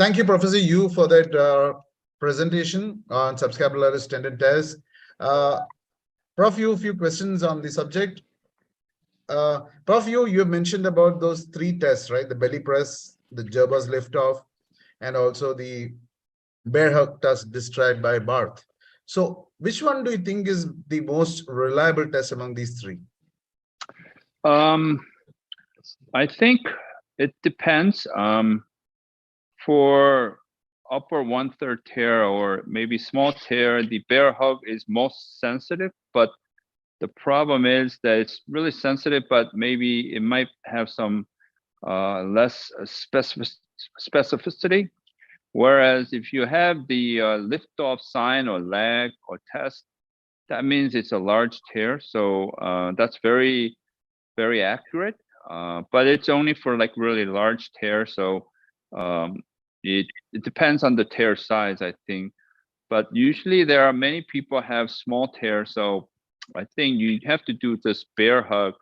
Thank you, Professor Yu, for that presentation on subscapularis tendon test. Prof, you, a few questions on the subject. Prof, you have mentioned about those 3 tests, right? The belly press, the Gerber's liftoff, and also the bear hug test described by Barth. So which one do you think is the most reliable test among these 3? I think it depends. For upper 1/3 tear or maybe small tear, the bear hug is most sensitive, but the problem is that it's really sensitive, but maybe it might have some less specificity. Whereas if you have the liftoff sign or lag or test, that means it's a large tear. So that's very, very accurate. But it's only for like really large tear. So it depends on the tear size, I think. But usually there are many people have small tear. So I think you have to do this bear hug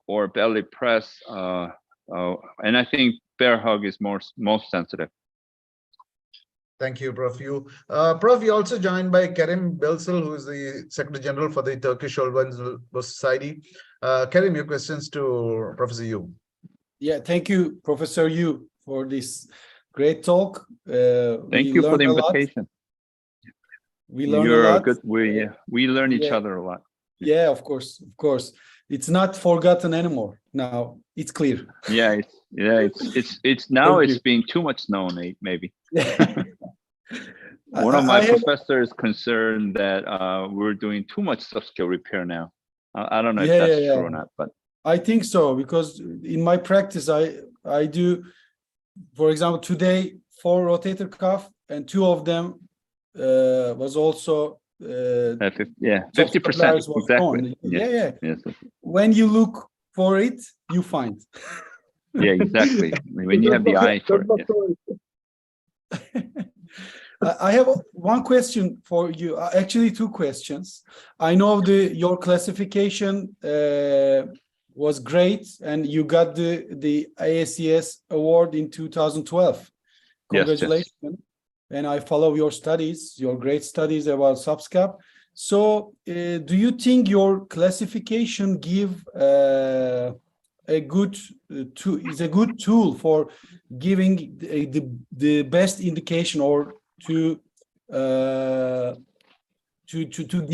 or belly press. And I think bear hug is most sensitive. Thank you, Prof. Prof, you also joined by Kerim Belsel, who is the Secretary General for the Turkish Shoulder Society. Kerim, your questions to Professor Yu. Yeah, thank you, Professor Yu, for this great talk. Thank you for the invitation. We learned a lot. Good. We learn each other a lot. Yeah, of course, of course. It's not forgotten anymore. Now it's clear. Yeah, it's now it's being too much known, maybe. One of my professors concerned that we're doing too much subscale repair now. I don't know if that's true or not, but I think so, because in my practice, I do, for example, today 4 rotator cuff, and 2 of them was also 50%. Exactly. Yeah. Yes. When you look for it, you find. Yeah, exactly. When you have the eye for it. Yeah. I have one question for you. Actually, 2 questions. I know your classification was great, and you got the ASES award in 2012. Congratulations. Yes. And I follow your studies, your great studies about subscap. So, do you think your classification is a good tool for giving the best indication, or to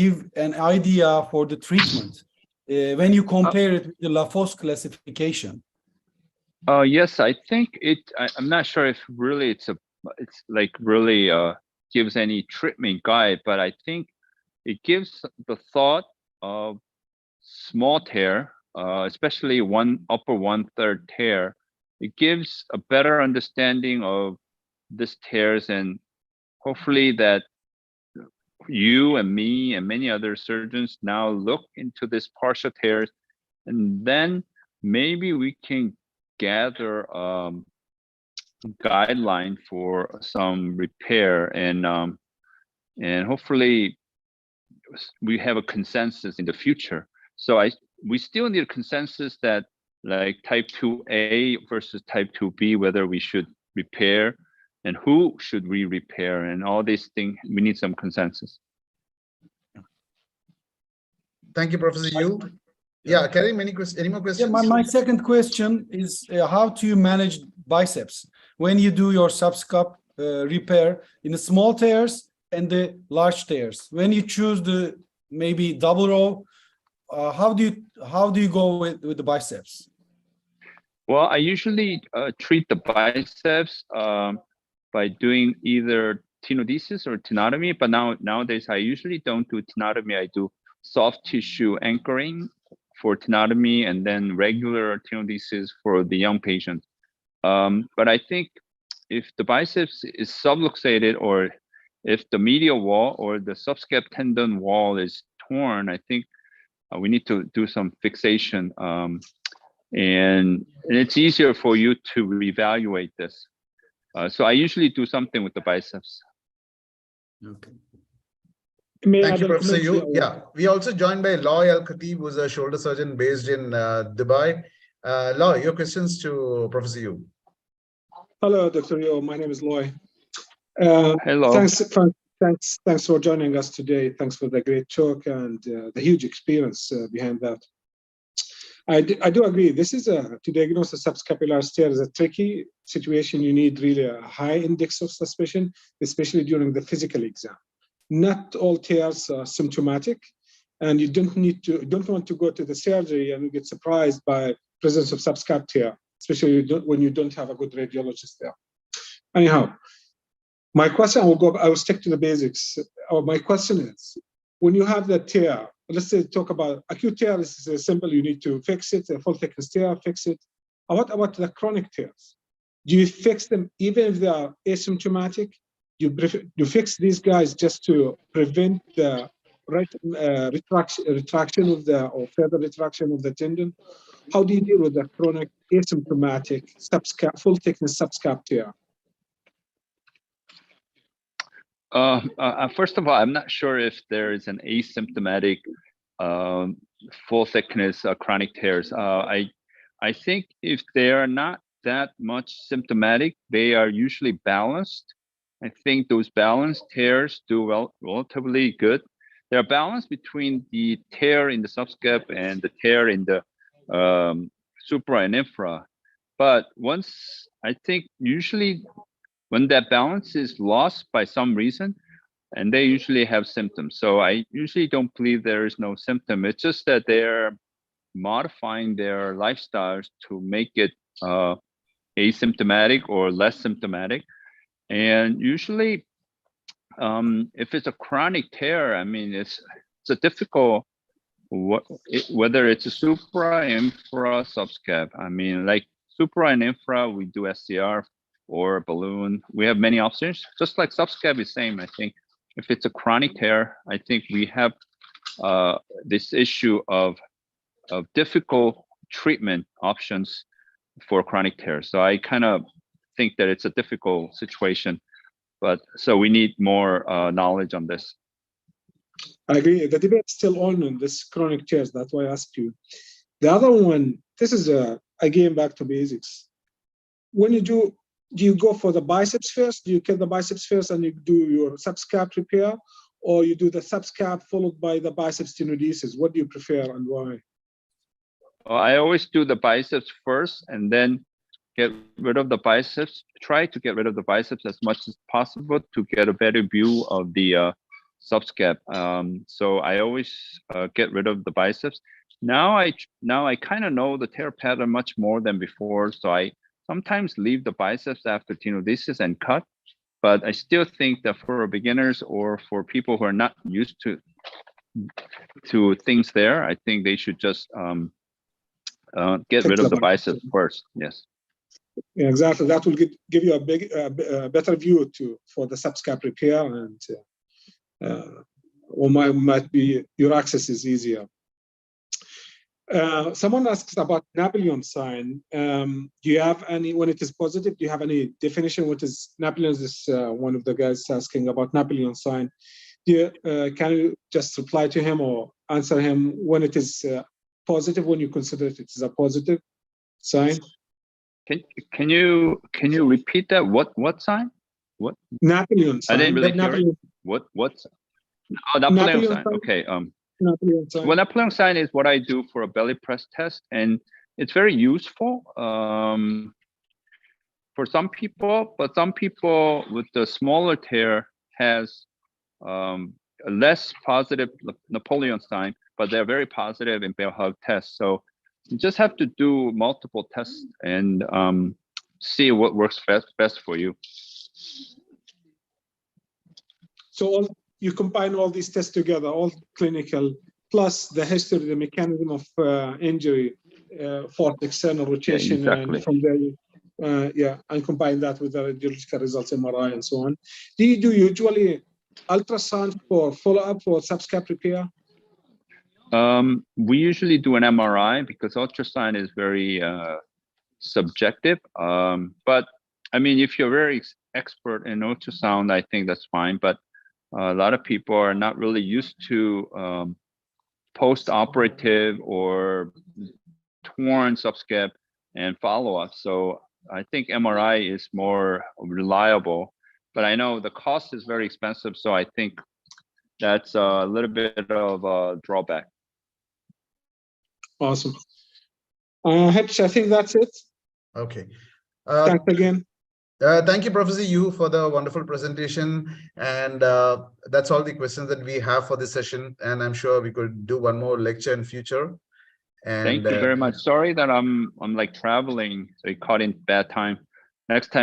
give an idea for the treatment when you compare it with the Lafosse classification? Yes, I think I'm not sure if really it's like really gives any treatment guide, but I think it gives the thought of small tear, especially upper 1/3 tear. It gives a better understanding of this tears, and hopefully that you and me and many other surgeons now look into this partial tears, and then maybe we can gather guideline for some repair, and hopefully we have a consensus in the future. So we still need a consensus that, like, type 2A versus type 2B, whether we should repair and who should we repair, and all these things, we need some consensus. Thank you, Professor Yu. Yeah, Karim, any more questions? Yeah, my second question is how do you manage biceps when you do your subscap repair in the small tears and the large tears? When you choose the maybe double row, how do you go with the biceps? Well, I usually treat the biceps by doing either tenodesis or tenotomy, but nowadays I usually don't do tenotomy. I do soft tissue anchoring for tenotomy, and then regular tenodesis for the young patient. But I think if the biceps is subluxated, or if the medial wall or the subscap tendon wall is torn, I think we need to do some fixation. And it's easier for you to reevaluate this. So I usually do something with the biceps. Okay. Thank you, Professor Yu. Yeah, we also joined by Loy Al-Khatib, who's a shoulder surgeon based in Dubai. Loy, your questions to Professor Yu. Hello, Dr. Yo. My name is Loy. Hello. Thanks for joining us today. Thanks for the great talk and the huge experience behind that. I do agree. This is to diagnose a subscapularis tear is a tricky situation. You need really a high index of suspicion, especially during the physical exam. Not all tears are symptomatic, and you don't want to go to the surgery and you get surprised by presence of subscap tear, especially when you don't have a good radiologist there. Anyhow, my question, I will stick to the basics. My question is, when you have the tear, let's say talk about acute tear, this is simple, you need to fix it, a full thickness tear, fix it. What about the chronic tears? Do you fix them even if they are asymptomatic? You fix these guys just to prevent the retraction of or further retraction of the tendon? How do you deal with the chronic asymptomatic full thickness subscap tear? First of all, I'm not sure if there is an asymptomatic full thickness chronic tears. I think if they are not that much symptomatic, they are usually balanced. I think those balanced tears do relatively good. They're balanced between the tear in the subscap and the tear in the supra and infra. But once, I think usually when that balance is lost by some reason, and they usually have symptoms. So I usually don't believe there is no symptom. It's just that they're modifying their lifestyles to make it asymptomatic or less symptomatic. And usually, if it's a chronic tear, I mean, it's a difficult, whether it's a supra, infra, subscap. I mean, like supra and infra, we do SCR or balloon. We have many options. Just like subscap is same, I think. If it's a chronic tear, I think we have this issue of difficult treatment options for chronic tear. So I kind of think that it's a difficult situation, but so we need more knowledge on this. I agree. The debate's still on this chronic tears. That's why I asked you. The other one, this is again back to basics. When you do you go for the biceps first? Do you kill the biceps first and you do your subscap repair, or you do the subscap followed by the biceps tenodesis? What do you prefer and why? Well, I always do the biceps first and then get rid of the biceps. Try to get rid of the biceps as much as possible to get a better view of the subscap. So I always get rid of the biceps. Now I kind of know the tear pattern much more than before, so I sometimes leave the biceps after tenodesis and cut. But I still think that for beginners or for people who are not used to things there, I think they should just get rid of the biceps first. Yes. Yeah, exactly. That will give you a better view for the subscap repair, and or might be your access is easier. Someone asks about Napoleon sign. Do you have any, when it is positive, do you have any definition? What is Napoleon? Is one of the guys asking about Napoleon sign. Can you just reply to him or answer him when it is positive, when you consider it is a positive sign? Can you repeat that? What sign? What? Napoleon sign. I didn't really hear it. What? Oh, Napoleon sign. Okay. Napoleon sign. Well, Napoleon sign is what I do for a belly press test, and it's very useful for some people. But some people with the smaller tear has a less positive Napoleon sign, but they're very positive in bell hug tests. So you just have to do multiple tests and see what works best for you. So you combine all these tests together, all clinical, plus the history, the mechanism of injury, for external rotation, yeah, exactly. And from there, and combine that with the radiological results, MRI, and so on. Do you do usually ultrasound for follow-up for subscap repair? We usually do an MRI because ultrasound is very subjective. But I mean, if you're very expert in ultrasound, I think that's fine. But a lot of people are not really used to post-operative or torn subscap and follow-up. So I think MRI is more reliable, but I know the cost is very expensive, so I think that's a little bit of a drawback. Awesome. Hetch, I think that's it. Okay. Thanks again. Thank you, Professor Yu, for the wonderful presentation. And that's all the questions that we have for this session. And I'm sure we could do one more lecture in future. And Thank you very much. Sorry that I'm like traveling, so you caught in bad time. Next time.